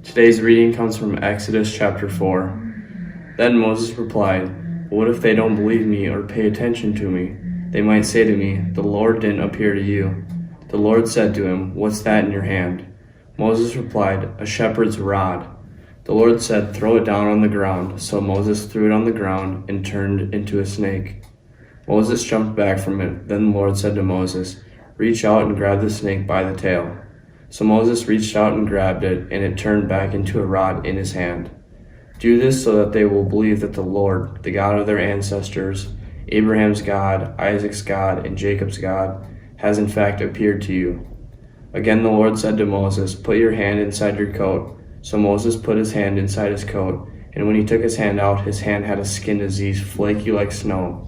Today's reading comes from Exodus chapter 4. Then Moses replied, "What if they don't believe me or pay attention to me? They might say to me, 'The Lord didn't appear to you.'" The Lord said to him, "What's that in your hand?" Moses replied, "A shepherd's rod." The Lord said, "Throw it down on the ground." So Moses threw it on the ground and turned into a snake. Moses jumped back from it. Then the Lord said to Moses, "Reach out and grab the snake by the tail." So Moses reached out and grabbed it, and it turned back into a rod in his hand. "Do this so that they will believe that the Lord, the God of their ancestors, Abraham's God, Isaac's God, and Jacob's God, has in fact appeared to you." Again the Lord said to Moses, "Put your hand inside your coat." So Moses put his hand inside his coat, and when he took his hand out, his hand had a skin disease, flaky like snow.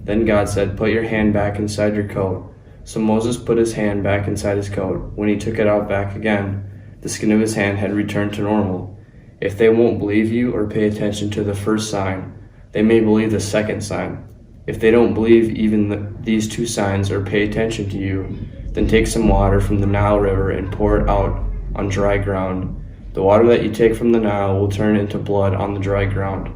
Then God said, "Put your hand back inside your coat." So Moses put his hand back inside his coat. When he took it out back again, the skin of his hand had returned to normal. If they won't believe you or pay attention to the first sign, they may believe the second sign. If they don't believe even these two signs or pay attention to you, then take some water from the Nile River and pour it out on dry ground. The water that you take from the Nile will turn into blood on the dry ground.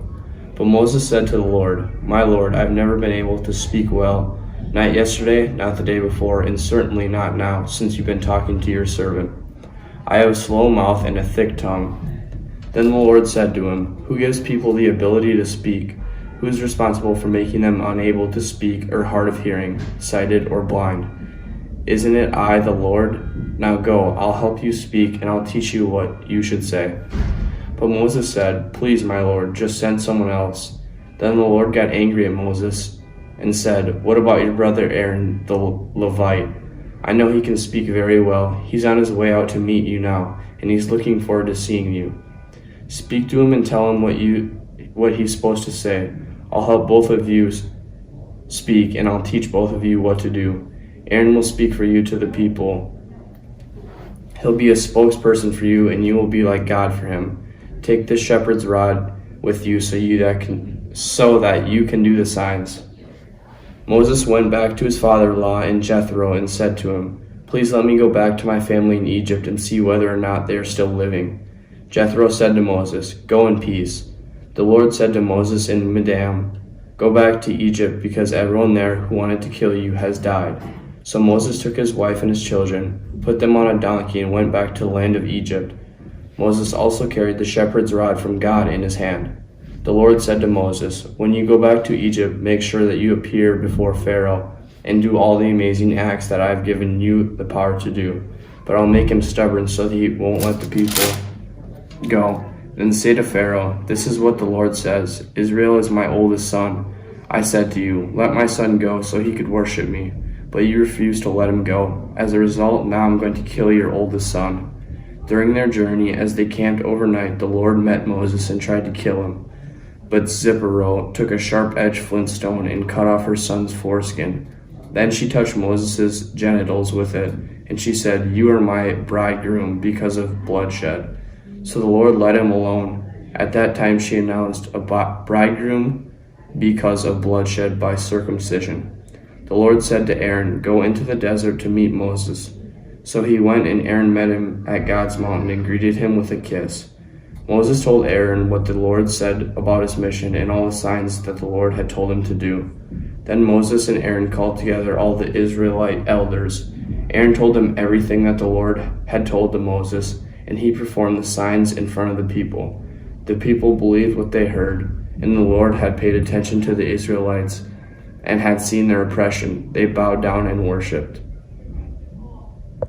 But Moses said to the Lord, "My Lord, I've never been able to speak well, not yesterday, not the day before, and certainly not now, since you've been talking to your servant. I have a slow mouth and a thick tongue." Then the Lord said to him, "Who gives people the ability to speak? Who is responsible for making them unable to speak or hard of hearing, sighted or blind? Isn't it I, the Lord? Now go, I'll help you speak, and I'll teach you what you should say." But Moses said, "Please, my Lord, just send someone else." Then the Lord got angry at Moses and said, "What about your brother Aaron the Levite? I know he can speak very well. He's on his way out to meet you now, and he's looking forward to seeing you. Speak to him and tell him what he's supposed to say. I'll help both of you speak, and I'll teach both of you what to do. Aaron will speak for you to the people. He'll be a spokesperson for you, and you will be like God for him. Take this shepherd's rod with you so that you can do the signs." Moses went back to his father-in-law and Jethro and said to him, "Please let me go back to my family in Egypt and see whether or not they are still living." Jethro said to Moses, "Go in peace." The Lord said to Moses in Midian, "Go back to Egypt because everyone there who wanted to kill you has died." So Moses took his wife and his children, put them on a donkey, and went back to the land of Egypt. Moses also carried the shepherd's rod from God in his hand. The Lord said to Moses, "When you go back to Egypt, make sure that you appear before Pharaoh and do all the amazing acts that I have given you the power to do. But I'll make him stubborn so that he won't let the people go. Then say to Pharaoh, 'This is what the Lord says. Israel is my oldest son. I said to you, let my son go so he could worship me. But you refused to let him go. As a result, now I'm going to kill your oldest son.'" During their journey, as they camped overnight, the Lord met Moses and tried to kill him. But Zipporah took a sharp-edged flint stone and cut off her son's foreskin. Then she touched Moses' genitals with it, and she said, "You are my bridegroom because of bloodshed." So the Lord let him alone. At that time she announced, "A bridegroom because of bloodshed by circumcision." The Lord said to Aaron, "Go into the desert to meet Moses." So he went, and Aaron met him at God's mountain and greeted him with a kiss. Moses told Aaron what the Lord said about his mission and all the signs that the Lord had told him to do. Then Moses and Aaron called together all the Israelite elders. Aaron told them everything that the Lord had told to Moses, and he performed the signs in front of the people. The people believed what they heard, and the Lord had paid attention to the Israelites and had seen their oppression. They bowed down and worshipped.